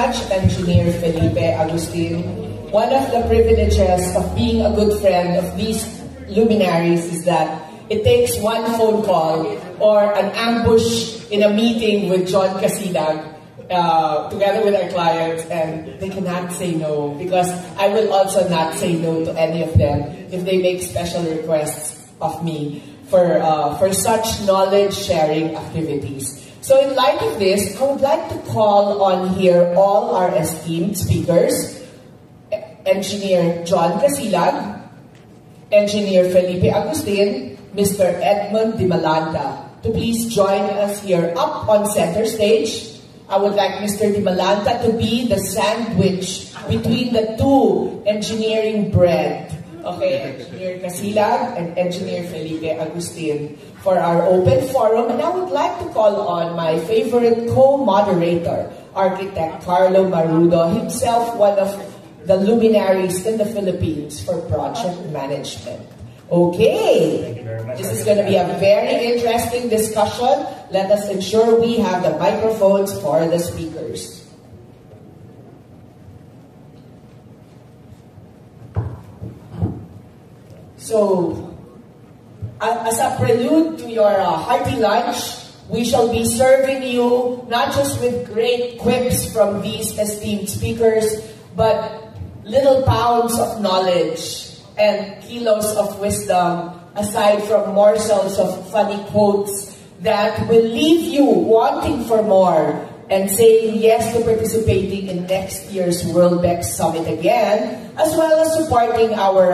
much, Engineer Felipe Agustin. One of the privileges of being a good friend of these luminaries is that it takes one phone call or an ambush in a meeting with John Casilag together with our clients, and they cannot say no, because I will also not say no to any of them if they make special requests of me for such knowledge sharing activities. So in light of this, I would like to call on here all our esteemed speakers, Engineer John Casilag, Engineer Felipe Agustin, Mr. Edmond Dimalanta, to please join us here up on center stage. I would like Mr. Dimalanta to be the sandwich between the two engineering bread. Okay, Engineer Casilag and Engineer Felipe Agustin for our open forum. And I would like to call on my favorite co-moderator, Architect Carlo Marudo, himself one of the luminaries in the Philippines for project management. Okay, thank you very much. This is going to be a very interesting discussion. Let us ensure we have the microphones for the speakers. So, as a prelude to your hearty lunch, we shall be serving you not just with great quips from these esteemed speakers, but little pounds of knowledge and kilos of wisdom, aside from morsels of funny quotes that will leave you wanting for more and saying yes to participating in next year's WorldBEX Summit again, as well as supporting our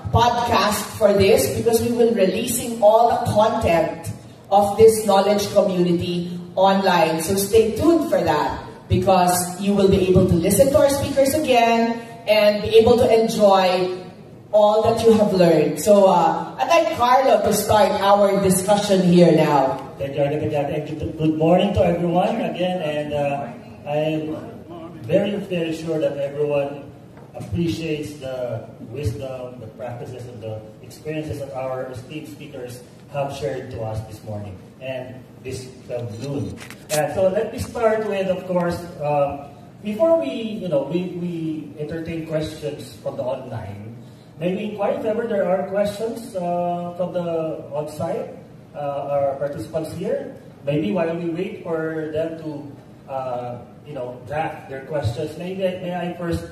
podcast for this, because we will be releasing all the content of this knowledge community online. So stay tuned for that, because you will be able to listen to our speakers again and be able to enjoy all that you have learned. So I'd like Carlo to start our discussion here now. Thank you, and good morning to everyone again, and I'm very, very sure that everyone appreciates the wisdom, the practices, and the experiences that our esteemed speakers have shared to us this morning and this noon. And so let me start with, of course, before we entertain questions from the online. Maybe inquire if ever there are questions from the on-site, our participants here. Maybe while we wait for them to, draft their questions, may I first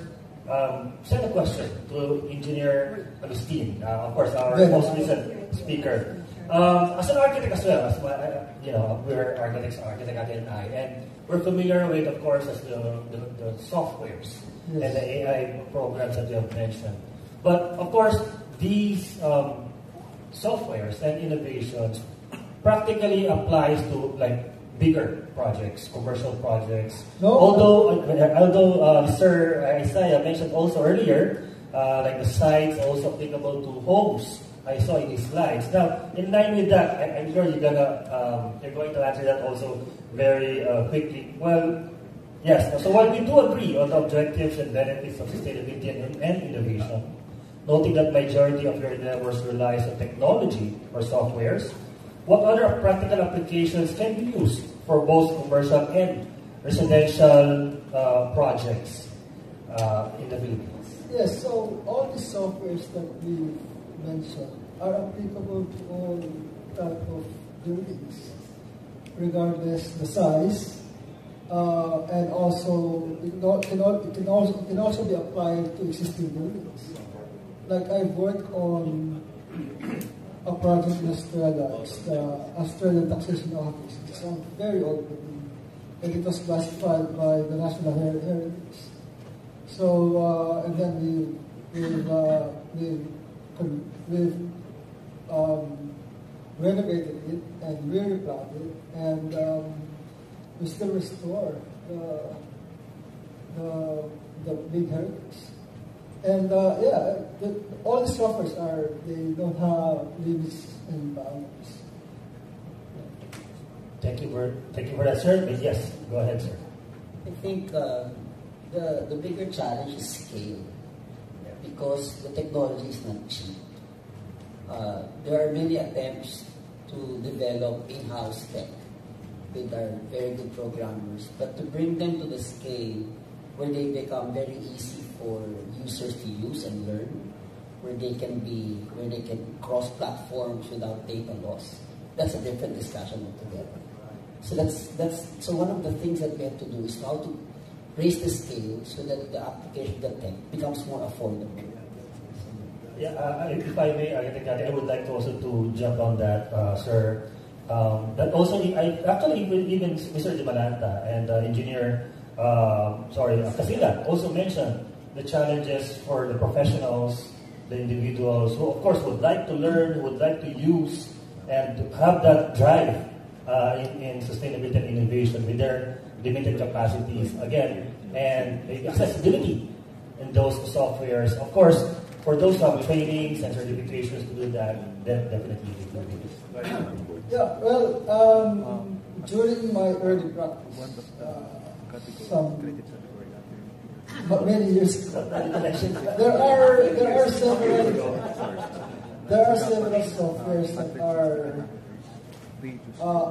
send a question to Engineer Agustin, of course, our most recent speaker. As an architect as well, we're architect Ate and I, and we're familiar with, of course, as the softwares and the AI programs that you have mentioned. But of course, these softwares and innovations practically applies to like bigger projects, commercial projects. No. Although Sir Isaiah mentioned also earlier, like the sites also applicable to homes. I saw in his slides. Now, in line with that, I'm sure you're going to answer that also very quickly. Well, yes. So while we do agree on the objectives and benefits of sustainability and innovation, noting that majority of your endeavors relies on technology or softwares, what other practical applications can be used for both commercial and residential projects in the Philippines? Yes, so all the softwares that we mentioned are applicable to all type of buildings, regardless the size, and also it can also be applied to existing buildings. Like I've worked on a project in Australia. It's the Australian Taxation Office. It's a very old building, and it was classified by the National Heritage. So and then we've renovated it and re-replanted it, and we still restore the big heritage. And all the softwares they don't have limits and boundaries. Thank you for that, sir. But yes, go ahead, sir. I think the bigger challenge is scale, because the technology is not cheap. There are many attempts to develop in-house tech with our very good programmers, but to bring them to the scale where they become very easy for users to use and learn, where they can cross-platforms without data loss. That's a different discussion altogether. So one of the things that we have to do is how to raise the scale so that the application, the tech, becomes more affordable. Yeah, if I may, I would like to also to jump on that, sir. That also, even Mr. Jimalanta and engineer, Casilla also mentioned the challenges for the professionals, the individuals who, of course, would like to learn, would like to use, and to have that drive in sustainability and innovation with their limited capacities, again, and the accessibility in those softwares. Of course, for those who have trainings and certifications to do that, then definitely we do this. Yeah, well, during my early practice, many years ago, there are several softwares that are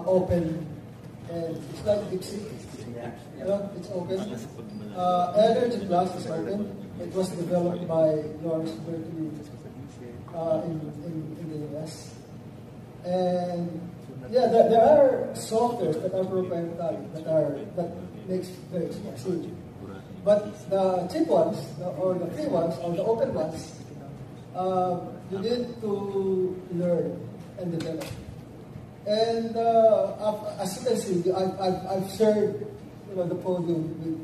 open, and it's like DeepSeek. It's open. Energy Plus is open. It was developed by Lawrence Berkeley in the US. And yeah, there are softwares that are proprietary, that makes very expensive. But the cheap ones, or the free ones, or the open ones, you need to learn and develop. And as you can see, I've shared the podium with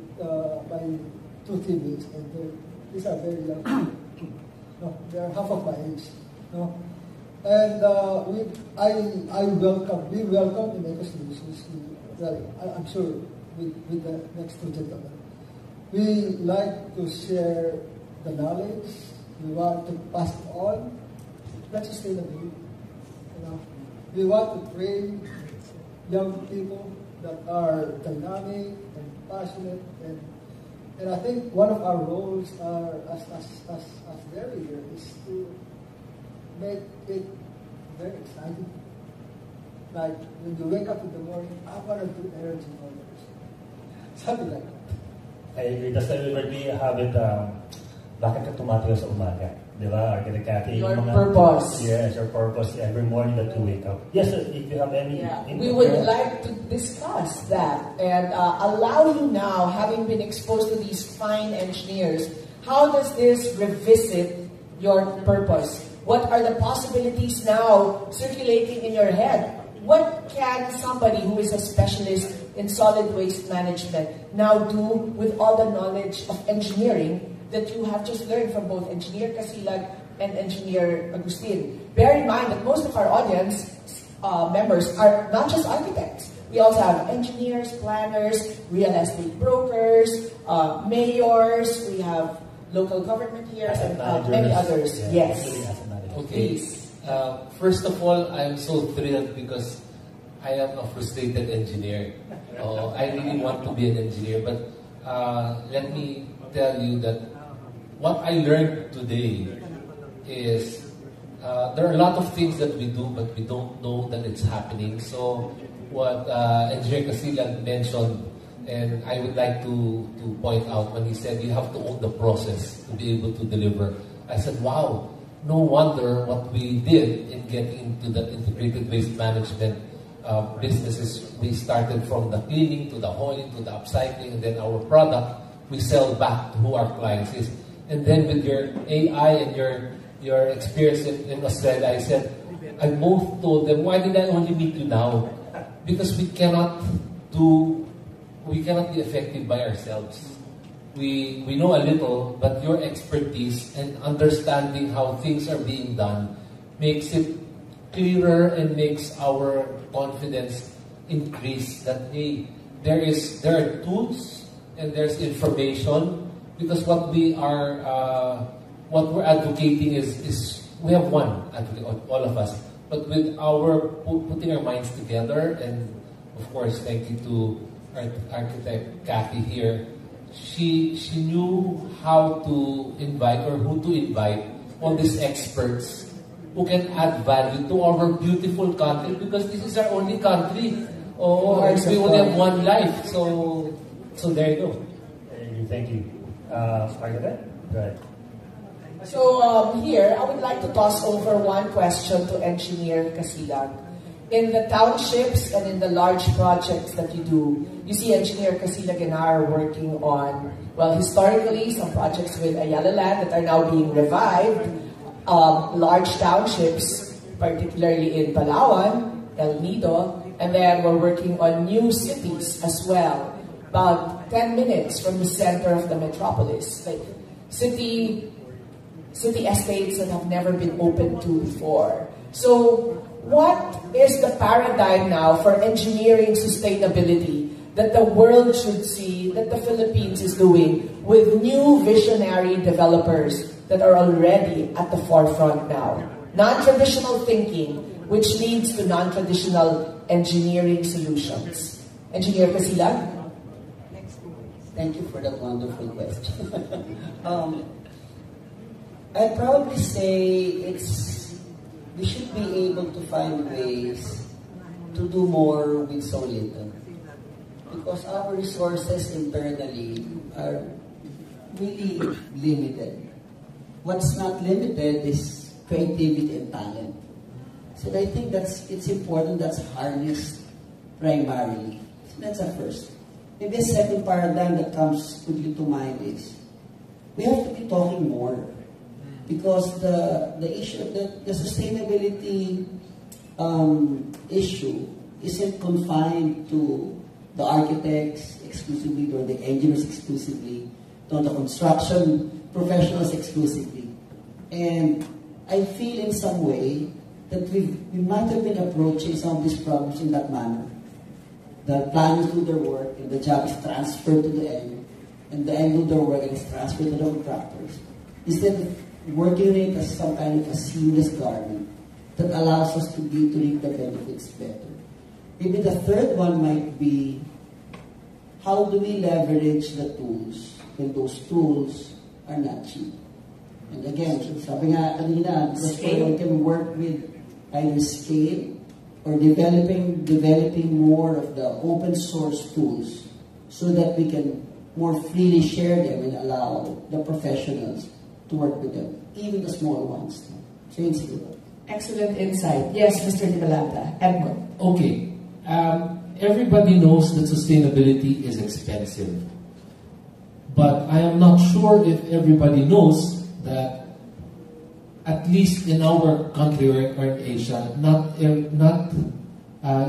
my two teammates, and these are very young people. No, they are half of my age. No? And we welcome Ineco Solutions. I'm sure with the next two gentlemen. We like to share the knowledge. We want to pass it on. That's sustainability. We want to train young people that are dynamic and passionate, and I think one of our roles as their leader is to make it very exciting. Like when you wake up in the morning, I want to do energy orders. Something like that. I agree. That's why we have it, bakit ka tumatayo sa umaga? Di ba, Architect Cathy? Your purpose. Yes, your purpose every morning that you wake up. Yes, sir, if you have any... We would like to discuss that and allow you now, having been exposed to these fine engineers, how does this revisit your purpose? What are the possibilities now circulating in your head? What can somebody who is a specialist in solid waste management now do with all the knowledge of engineering that you have just learned from both Engineer Casilag and Engineer Agustin? Bear in mind that most of our audience members are not just architects. We also have engineers, planners, real estate brokers, mayors, we have local government here, and many others. Yes. Okay. First of all, I'm so thrilled because I am a frustrated engineer. I really want to be an engineer, but let me tell you that what I learned today is there are a lot of things that we do, but we don't know that it's happening. So what Engineer Casilag mentioned, and I would like to point out when he said you have to own the process to be able to deliver. I said, wow, no wonder what we did in getting into the integrated waste management businesses. We started from the cleaning to the hauling to the upcycling, and then our product we sell back to who our clients is. And then with your AI and your experience in Australia, I said, I both told them, why did I only meet you now? Because we cannot be effective by ourselves. We know a little, but your expertise and understanding how things are being done makes it clearer and makes our confidence increase that, hey, there are tools and there's information, because what we're advocating is we have one advocate, all of us, but with our putting our minds together, and of course thank you to Architect Cathy here. She knew how to invite or who to invite, all these experts who can add value to our beautiful country, because this is our only country. We only have one life. So there you go. Thank you. Margaret? Go ahead. So here, I would like to toss over one question to Engineer Casilag. In the townships and in the large projects that you do, you see Engineer Casilag and I are working on, well, historically, some projects with Ayala Land that are now being revived, large townships, particularly in Palawan, El Nido, and then we're working on new cities as well, about 10 minutes from the center of the metropolis, like city estates that have never been opened to before. So what is the paradigm now for engineering sustainability that the world should see that the Philippines is doing with new visionary developers that are already at the forefront now? Non-traditional thinking, which leads to non-traditional engineering solutions. Engineer Casilag? Thank you for that wonderful question. I'd probably say we should be able to find ways to do more with so little. Because our resources internally are really limited. What's not limited is creativity and talent. So I think it's important that's harnessed primarily. So that's a first. Maybe a second paradigm that comes quickly to mind is we have to be talking more. Because the issue, the sustainability issue isn't confined to the architects exclusively or the engineers exclusively, to the construction professionals exclusively. And I feel in some way that we might have been approaching some of these problems in that manner. The planners do their work and the job is transferred to the end, and the end do their work and it's transferred to the contractors. Instead of working it as some kind of a seamless garment that allows us to reap the benefits better. Maybe the third one might be, how do we leverage the tools when those tools are not cheap? And again, sabi nga kanina, we can work with either scale or developing more of the open source tools so that we can more freely share them and allow the professionals to work with them, even the small ones. Excellent insight. Yes, Mr. Nicolanta. Edmund. Okay. Everybody knows that sustainability is expensive. But I am not sure if everybody knows that, at least in our country or in Asia,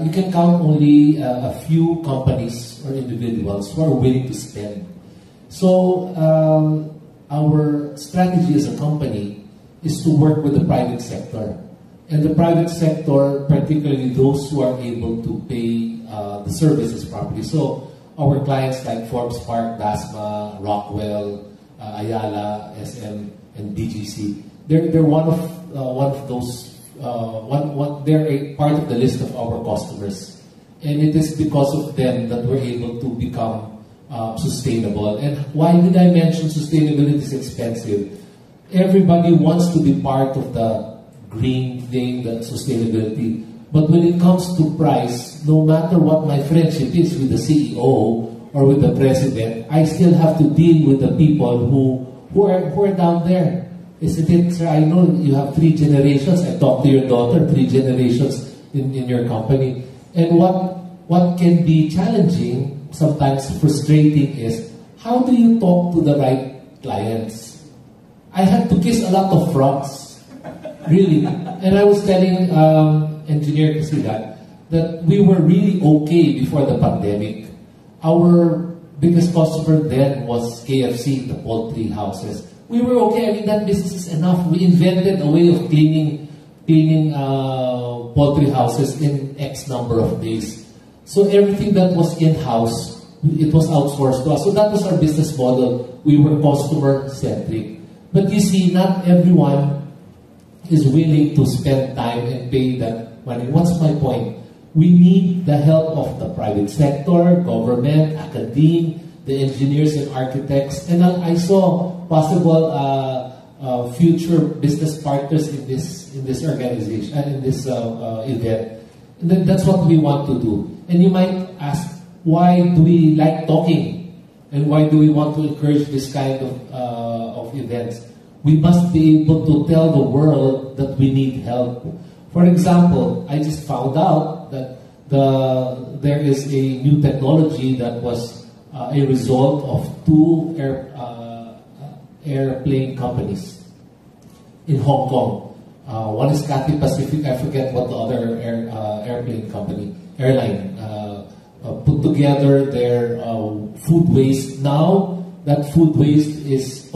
you can count only a few companies or individuals who are willing to spend. So, our strategy as a company is to work with the private sector. And the private sector, particularly those who are able to pay the services properly. So our clients like Forbes Park, Dasma, Rockwell, Ayala, SM, and BGC, they're one of those. They're a part of the list of our customers, and it is because of them that we're able to become sustainable. And why did I mention sustainability is expensive? Everybody wants to be part of the green thing, the sustainability. But when it comes to price, no matter what my friendship is with the CEO or with the president, I still have to deal with the people who are down there. Isn't it, sir? I know you have 3 generations. I talked to your daughter, 3 generations in your company. And what can be challenging, sometimes frustrating, is how do you talk to the right clients? I had to kiss a lot of frogs, really. And I was telling Engineer Casilag that we were really okay before the pandemic. Our biggest customer then was KFC, the poultry houses. We were okay. I mean, that business is enough. We invented a way of cleaning poultry houses in X number of days. So everything that was in-house, it was outsourced to us. So that was our business model. We were customer-centric. But you see, not everyone is willing to spend time and pay that money. What's my point? We need the help of the private sector, government, academia, the engineers and architects. And I saw possible future business partners in this organization and in this event. And that's what we want to do. And you might ask, why do we like talking? And why do we want to encourage this kind of events? We must be able to tell the world that we need help. For example, I just found out that there is a new technology that was a result of two airplane companies in Hong Kong. One is Cathay Pacific. I forget what the other airline put together their food waste. Now that food waste is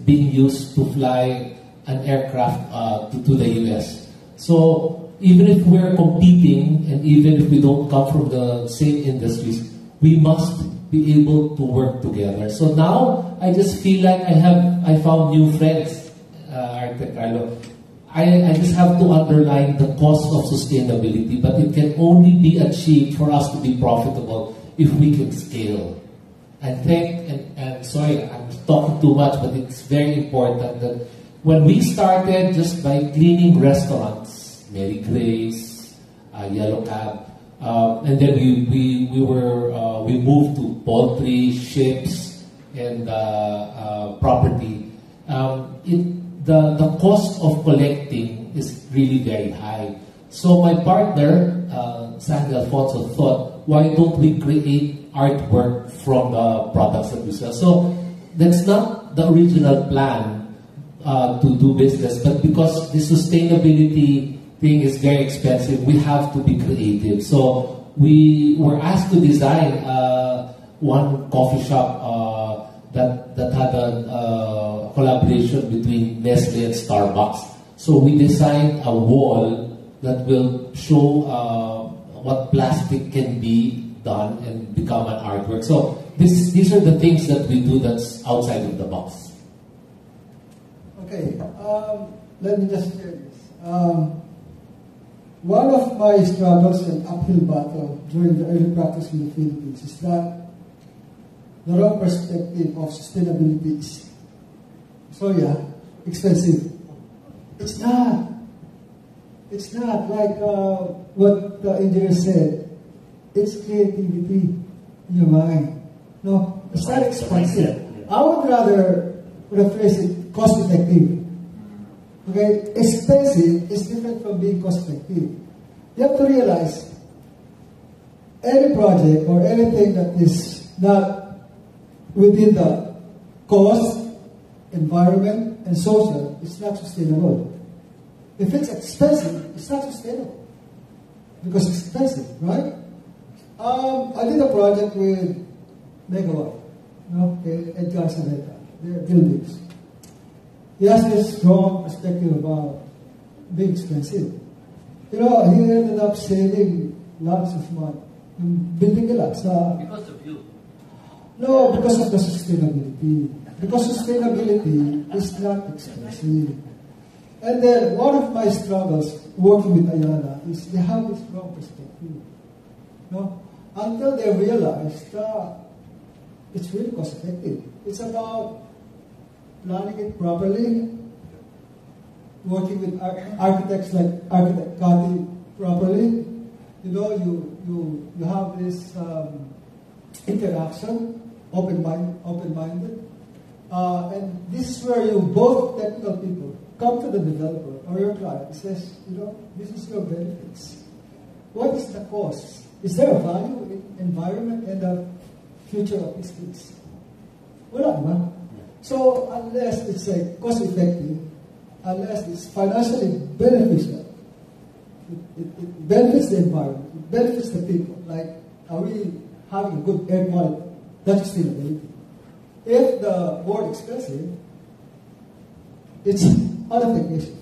being used to fly an aircraft to the US. So even if we're competing and even if we don't come from the same industries, we must be able to work together. So now I just feel like I found new friends, Arte Carlo. I just have to underline the cost of sustainability, but it can only be achieved for us to be profitable if we can scale. And sorry, I'm talking too much, but it's very important that when we started just by cleaning restaurants, Mary Grace, Yellow Cab, and then we moved to poultry, ships, and property. The cost of collecting is really very high. So my partner, Sandy Alfonso, thought, why don't we create artwork from the products that we sell? So that's not the original plan to do business, but because the sustainability thing is very expensive, we have to be creative. So we were asked to design one coffee shop that had a collaboration between Nestle and Starbucks. So we designed a wall that will show what plastic can be done and become an artwork. So these are the things that we do that's outside of the box. Okay, let me just share this. One of my struggles and uphill battle during the early practice in the Philippines is that the wrong perspective of sustainability is, expensive. It's not. It's not like what the engineer said. It's creativity in your mind. No, it's not expensive. I would rather rephrase it cost effective. Okay, expensive is different from being cost effective. You have to realize any project or anything that is not within the cost, environment, and social, it's not sustainable. If it's expensive, it's not sustainable because it's expensive, right? I did a project with Megawatt, Edgar Saneta, they're buildings. He has this strong perspective about being expensive. He ended up saving lots of money. Building nila Because of you? No, because of the sustainability. Because sustainability is not expensive. And then one of my struggles working with Ayala is they have this wrong perspective. Until they realize that it's really cost effective. It's about planning it properly, working with architects like Architect Kati properly. You have this interaction, open-minded. And this is where you, both technical people, come to the developer or your client and says, this is your benefits. What is the cost? Is there a value in environment and the future of these things? Wala naman. So unless it's cost effective, unless it's financially beneficial, it benefits the environment, it benefits the people. Like, are we having a good air quality? That's sustainability. If the more expensive, it's uneffective.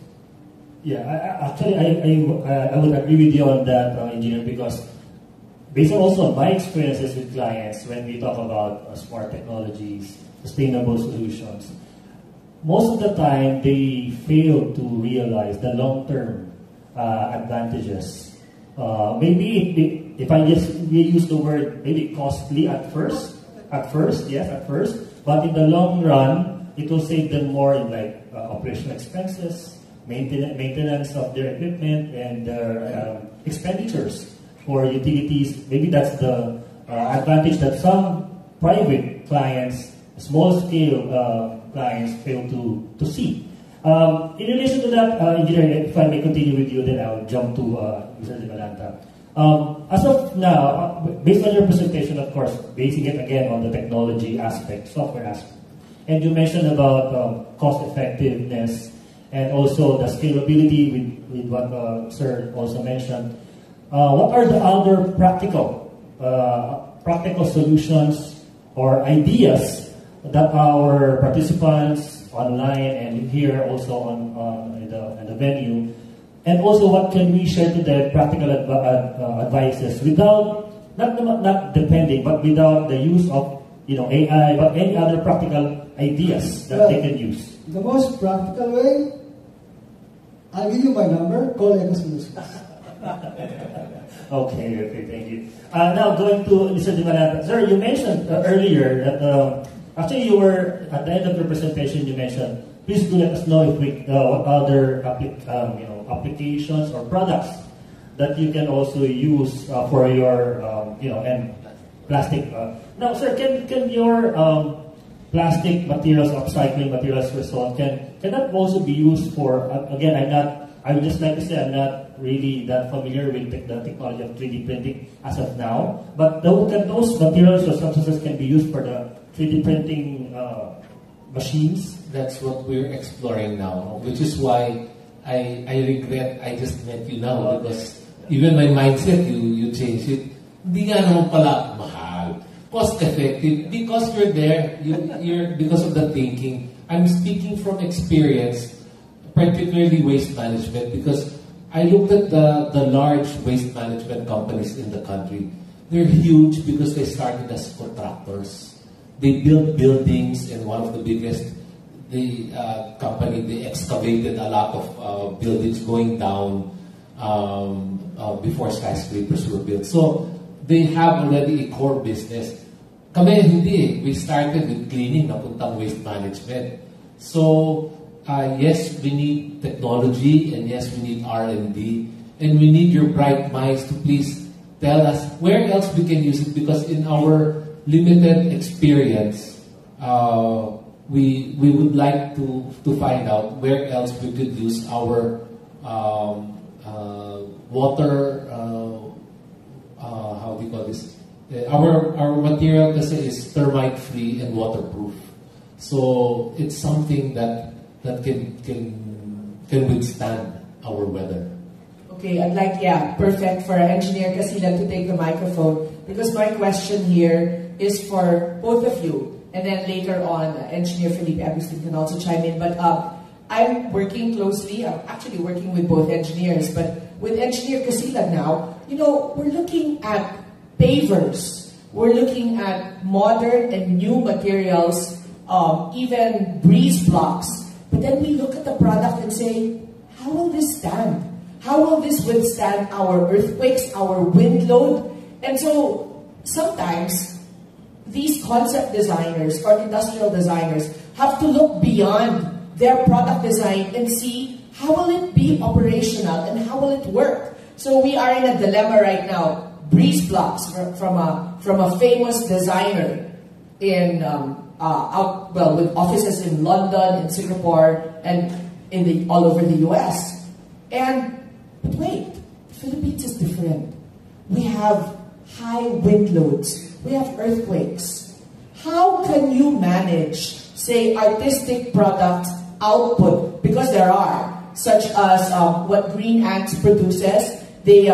Yeah, I would agree with you on that, engineer, because based also on my experiences with clients, when we talk about smart technologies, sustainable solutions, most of the time they fail to realize the long-term advantages. Maybe if I just use the word maybe costly at first, but in the long run, it will save them more in operational expenses, maintenance of their equipment, and their expenditures for utilities. Maybe that's the advantage that some private clients, small-scale clients fail to see. In relation to that, Engineer, if I may continue with you, then I'll jump to Mr. De Valanta. As of now, based on your presentation, of course, basing it again on the technology aspect, software aspect, and you mentioned about cost effectiveness and also the scalability with what Sir also mentioned. What are the other practical solutions or ideas that our participants online and here also on the venue, and also what can we share to them practical advices without not depending, but without the use of AI, but any other practical ideas that they can use. The most practical way, I'll give you my number, call Ecosolutions. Okay, thank you. Now going to Mr. De Valanta. Sir, you mentioned earlier that actually you were at the end of your presentation. You mentioned, please do let us know if what other applications or products that you can also use for your and plastic. Now, sir, can your plastic materials, upcycling materials, result can that also be used for? Again, I would just like to say I'm not really that familiar with the technology of 3D printing as of now. But those materials or substances can be used for the 3D printing machines. That's what we're exploring now, which is why I regret I just met you now, because even my mindset, you changed it. Hindi nga naman pala mahal. Cost effective, because you're there, you're because of the thinking. I'm speaking from experience, particularly waste management, because I looked at the large waste management companies in the country. They're huge because they started as contractors. They built buildings, and one of the biggest company, they excavated a lot of buildings going down before skyscrapers were built. So they have already a core business. Kami hindi. We started with cleaning, napuntang waste management. So yes, we need technology, and yes, we need R&D, and we need your bright minds to please tell us where else we can use it, because in our limited experience, we would like to find out where else we could use our water, how do you call this? Our material kasi is termite free and waterproof. So it's something that can withstand our weather. Okay, I'd like, perfect for Engineer Casilan to take the microphone, because my question here is for both of you. And then later on, Engineer Felipe Agustin can also chime in. But I'm working closely, I'm actually working with both engineers, but with Engineer Casilan now, we're looking at pavers. We're looking at modern and new materials, even breeze blocks. But then we look at the product and say, how will this stand? How will this withstand our earthquakes, our wind load? And so sometimes these concept designers or industrial designers have to look beyond their product design and see how will it be operational and how will it work. So we are in a dilemma right now. Breeze blocks from a famous designer in with offices in London, in Singapore, and all over the US. But wait, Philippines is different. We have high wind loads. We have earthquakes. How can you manage, say, artistic product output? Because there are, such as what Green Ants produces. They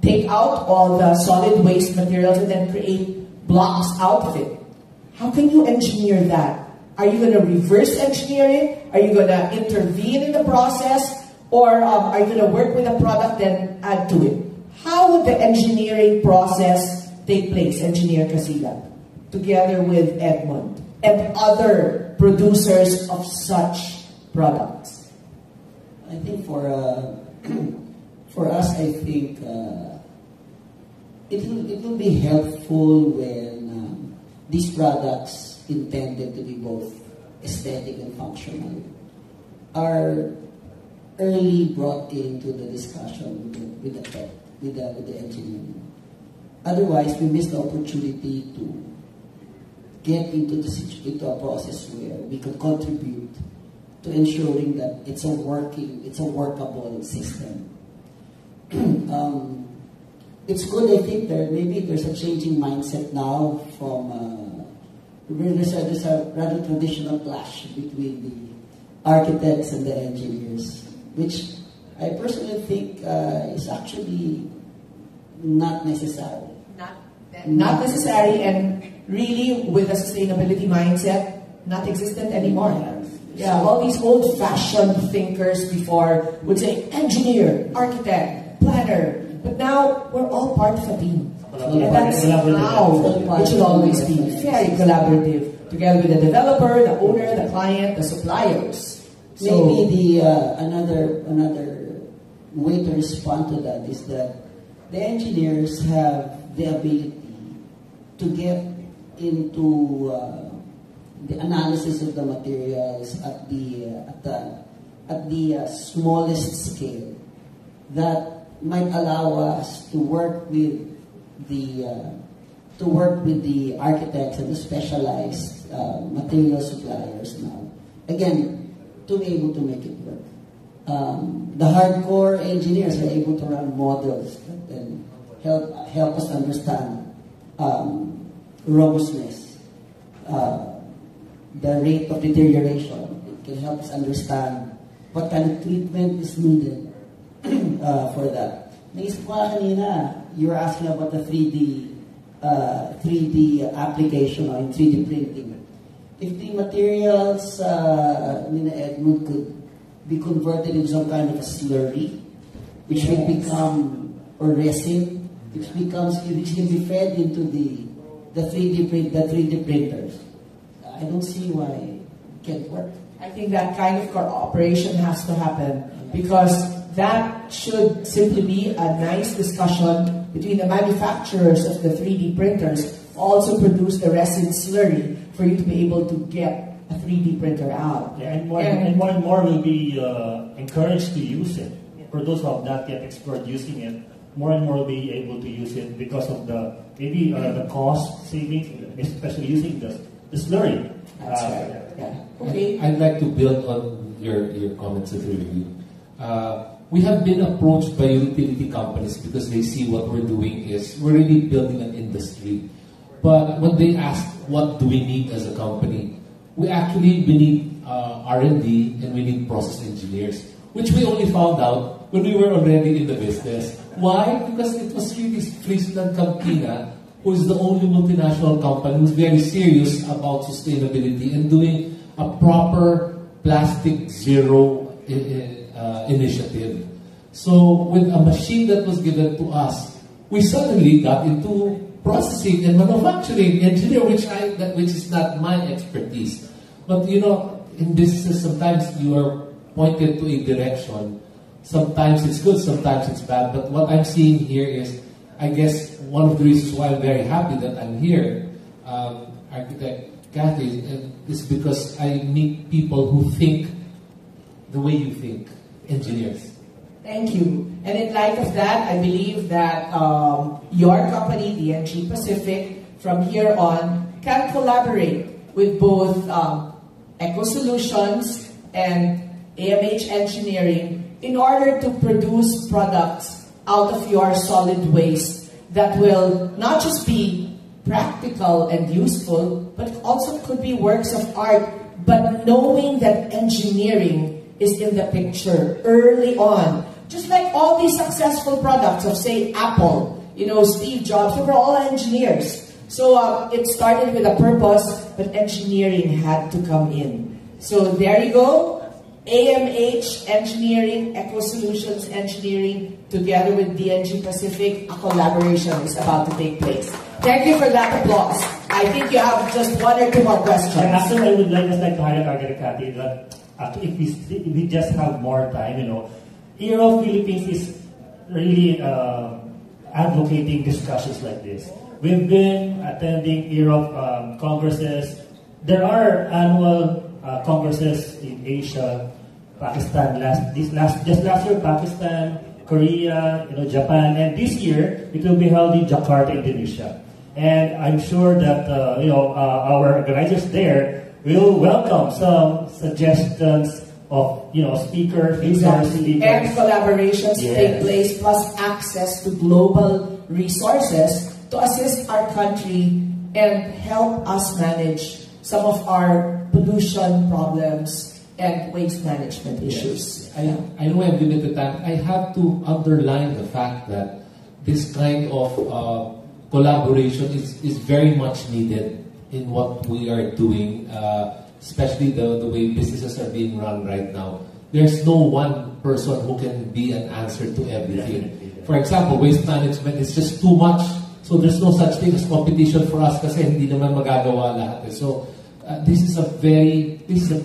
take out all the solid waste materials and then create blocks out of it. How can you engineer that? Are you going to reverse engineer it? Are you going to intervene in the process? Or are you going to work with a product and add to it? How would the engineering process take place, Engineer Casilan, together with Edmund and other producers of such products? I think for us, I think it will be helpful when these products intended to be both aesthetic and functional are early brought into the discussion with the engineering. Otherwise, we miss the opportunity to get into a process where we could contribute to ensuring that it's a workable system. It's good, I think, maybe there's a changing mindset now from, there's a rather traditional clash between the architects and the engineers, which I personally think is actually not necessary. Not necessary, and really with a sustainability mindset, not existent anymore. Yeah, all these old-fashioned thinkers before would say engineer, architect, planner, but now we're all part of a team. And that's how it should always be. Very collaborative, together with the developer, the owner, the client, the suppliers. So maybe another way to respond to that is that the engineers have the ability to get into the analysis of the materials at the smallest scale that might allow us to work with the architects and the specialized material suppliers now. Again, to be able to make it work. The hardcore engineers are able to run models that then help us understand robustness, the rate of deterioration. It can help us understand what kind of treatment is needed for that. Naisip ko kanina, you were asking about the 3D application or in 3D printing. If the materials, Edmund, could be converted into some kind of a slurry, which will become, or resin, which can be fed into the 3D printers. I don't see why it can't work. I think that kind of cooperation has to happen, because that should simply be a nice discussion between the manufacturers of the 3D printers, also produce the resin slurry for you to be able to get a 3D printer out. Yeah, and more and more will be encouraged to use it. For those who have not yet explored using it, more and more will be able to use it because of the cost savings, especially using the slurry. That's right. Yeah. Okay. I'd like to build on your comments of review. We have been approached by utility companies because they see what we're doing is we're really building an industry. But when they ask what do we need as a company, we need R&D and we need process engineers, which we only found out when we were already in the business. Why? Because it was really Friesland Campina, who is the only multinational company who's very serious about sustainability and doing a proper plastic zero initiative. So with a machine that was given to us, we suddenly got into processing and manufacturing engineer, which is not my expertise. But in business, sometimes you are pointed to a direction. Sometimes it's good, sometimes it's bad. But what I'm seeing here is, I guess, one of the reasons why I'm very happy that I'm here, Architect Kathy, is because I meet people who think the way you think, engineers. Thank you. And in light of that, I believe that your company, DNG Pacific, from here on, can collaborate with both Eco Solutions and AMH Engineering in order to produce products out of your solid waste that will not just be practical and useful, but also could be works of art, but knowing that engineering is in the picture early on. Just like all these successful products of, say, Apple, Steve Jobs, they were all engineers. So it started with a purpose, but engineering had to come in. So there you go. AMH Engineering, Eco Solutions Engineering, together with DNG Pacific, a collaboration is about to take place. Thank you for that applause. I think you have just one or two more questions. And after, I would just like to highlight, Architect Kathy, that if we just have more time, Aero Philippines is really advocating discussions like this. We've been attending Aero congresses. There are annual congresses in Asia, Pakistan. Just last year, Pakistan, Korea, Japan, and this year it will be held in Jakarta, Indonesia. And I'm sure that our organizers there will welcome some suggestions of speakers, exactly. And collaborations yes. take place, plus access to global resources to assist our country and help us manage some of our pollution problems and waste management issues. Yes. I know I'm limited time. I have to underline the fact that this kind of collaboration is very much needed in what we are doing, especially the way businesses are being run right now. There's no one person who can be an answer to everything. For example, waste management is just too much. So there's no such thing as competition for us kasi hindi naman magagawa lahat. So this is a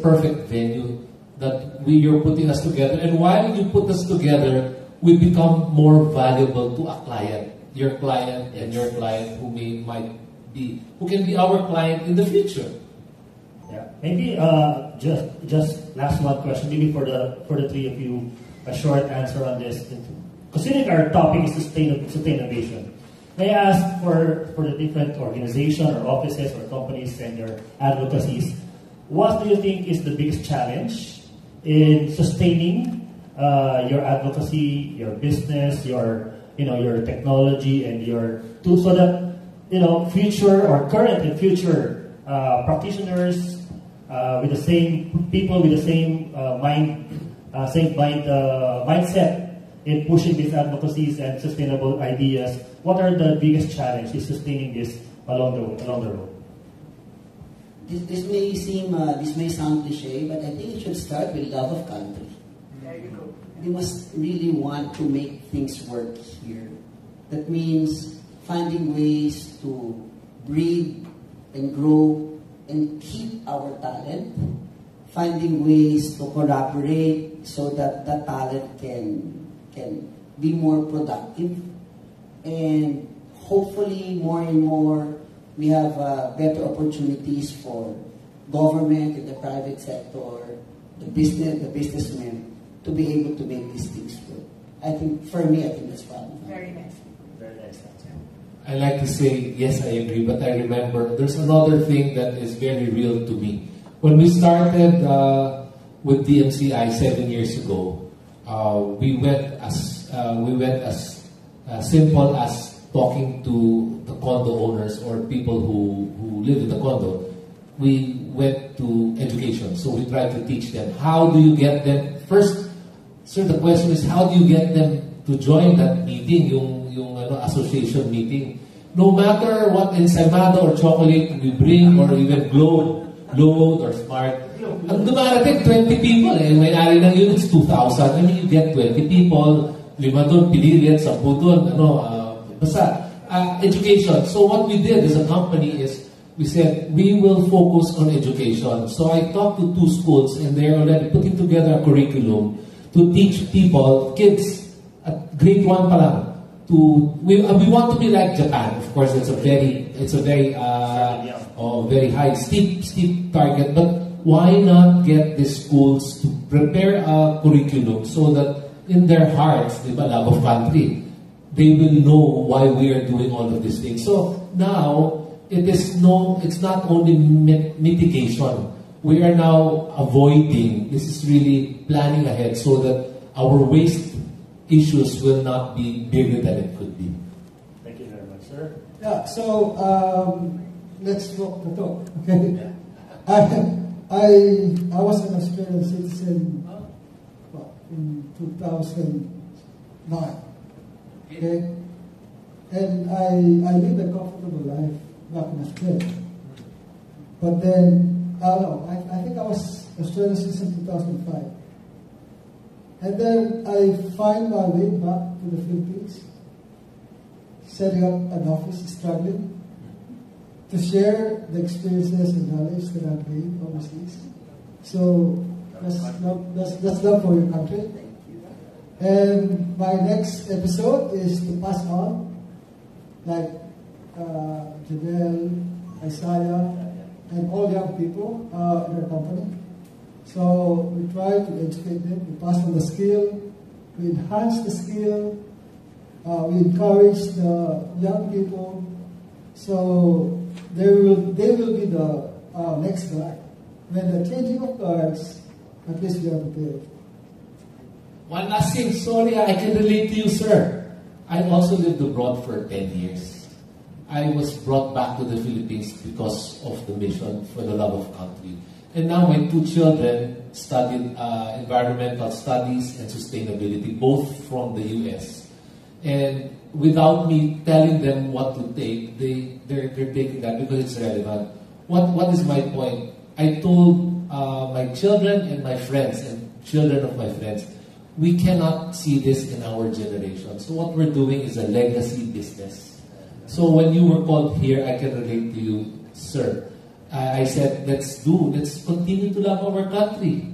perfect venue that you're putting us together. And while you put us together, we become more valuable to a client. Your client and your client who can be our client in the future. Yeah, maybe just last one question, maybe for the three of you, a short answer on this. Considering our topic is sustainability, may I ask for the different organizations or offices or companies and their advocacies, what do you think is the biggest challenge in sustaining your advocacy, your business, your technology, and your tools, so that future or current and future practitioners with the same people with the same mindset in pushing these advocacies and sustainable ideas. What are the biggest challenges in sustaining this along the road? This may sound cliche, but I think it should start with love of country. There you go. We must really want to make things work here. That means finding ways to breed and grow and keep our talent, finding ways to collaborate so that the talent can be more productive, and hopefully more and more we have better opportunities for government and the private sector, the businessmen, to be able to make these things work. I think that's fun. Very nice. Very nice. I like to say, yes, I agree, but I remember there's another thing that is very real to me. When we started with DMCI 7 years ago, we went as simple as talking to the condo owners or people who live in the condo. We went to education, so we tried to teach them. How do you get them? First, sir, the question is, how do you get them to join that meeting, yung association meeting? No matter what ensaymada or chocolate we bring, or even globe or smart, ang dumarating 20 people may-ari ng units 2,000. I mean, you get 20 people, 5 doon, pililian, 10 doon, basta education. So what we did as a company is, we said, we will focus on education. So I talked to 2 schools, and they're already putting together a curriculum to teach people, kids, at grade 1 pa lang, we want to be like Japan. Of course, it's a very very high, steep target. But why not get these schools to prepare a curriculum so that in their hearts, love of country, they will know why we are doing all of these things. So now it's not only mitigation. We are now avoiding. This is really planning ahead so that our waste issues will not be bigger than it could be. Thank you very much, sir. Yeah, so let's walk the talk. Okay. I was an Australian citizen in 2009. Okay, and I lived a comfortable life back in Australia. But then I think I was Australian citizen in 2005. And then I find my way back to the Philippines, setting up an office, struggling to share the experiences and knowledge that I've gained overseas. So that's love for your country. And my next episode is to pass on, like Janelle, Isaiah, and all young people in our company. So we try to educate them, we pass on the skill, we enhance the skill, we encourage the young people So they will be the next guy. When the changing of guards, at least we are prepared. One last thing, sorry, I can relate to you, sir. I also lived abroad for 10 years. I was brought back to the Philippines because of the mission, for the love of country. And now my 2 children studied environmental studies and sustainability, both from the US. And without me telling them what to take, they're taking that because it's relevant. What is my point? I told my children and my friends and children of my friends, we cannot see this in our generation. So what we're doing is a legacy business. So when you were called here, I can relate to you, sir. I said, let's continue to love our country.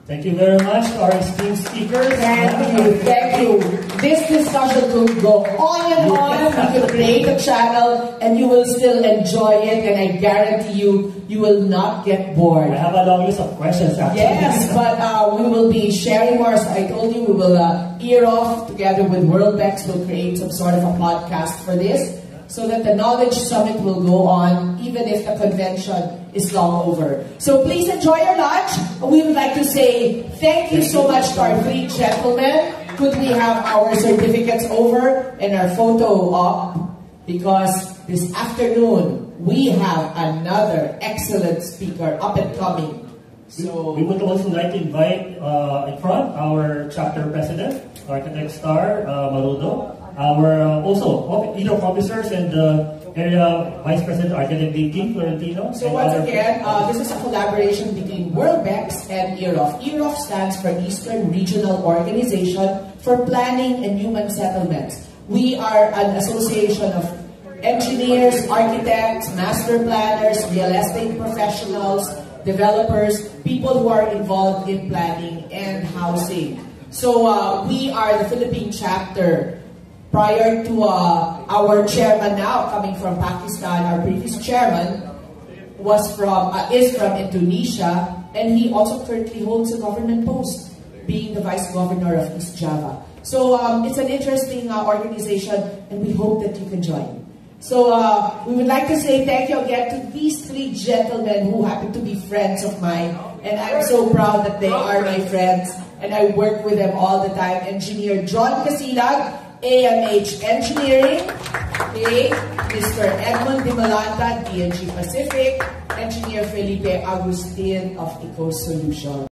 Thank you very much, our esteemed speakers. Thank you. This discussion could go on and on. You can create a channel and you will still enjoy it, and I guarantee you, you will not get bored. I have a long list of questions, actually. Yes, but we will be sharing more. So I told you we will ear off together with WorldBEX. We'll create some sort of a podcast for this, so that the Knowledge Summit will go on even if the convention is long over. So please enjoy your lunch. We would like to say thank you so much to our 3 gentlemen. Could we have our certificates over and our photo up? Because this afternoon, we have another excellent speaker up and coming. So we would also like to invite in front our chapter president, Architect Star Marudo. Our also EROF officers and area vice president Architect DT Florentino. So once again, this is a collaboration between WorldBEX and EROF. EROF stands for Eastern Regional Organization for Planning and Human Settlements. We are an association of engineers, architects, master planners, real estate professionals, developers, people who are involved in planning and housing. So we are the Philippine chapter. Prior to our chairman now coming from Pakistan, our previous chairman is from Indonesia, and he also currently holds a government post, being the vice governor of East Java. So it's an interesting organization, and we hope that you can join. So we would like to say thank you again to these 3 gentlemen who happen to be friends of mine, and I'm so proud that they are my friends, and I work with them all the time. Engineer John Casilag, AMH Engineering, okay, Mr. Edmond Dimalanta, DNG Pacific, Engineer Felipe Agustin of Eco Solutions.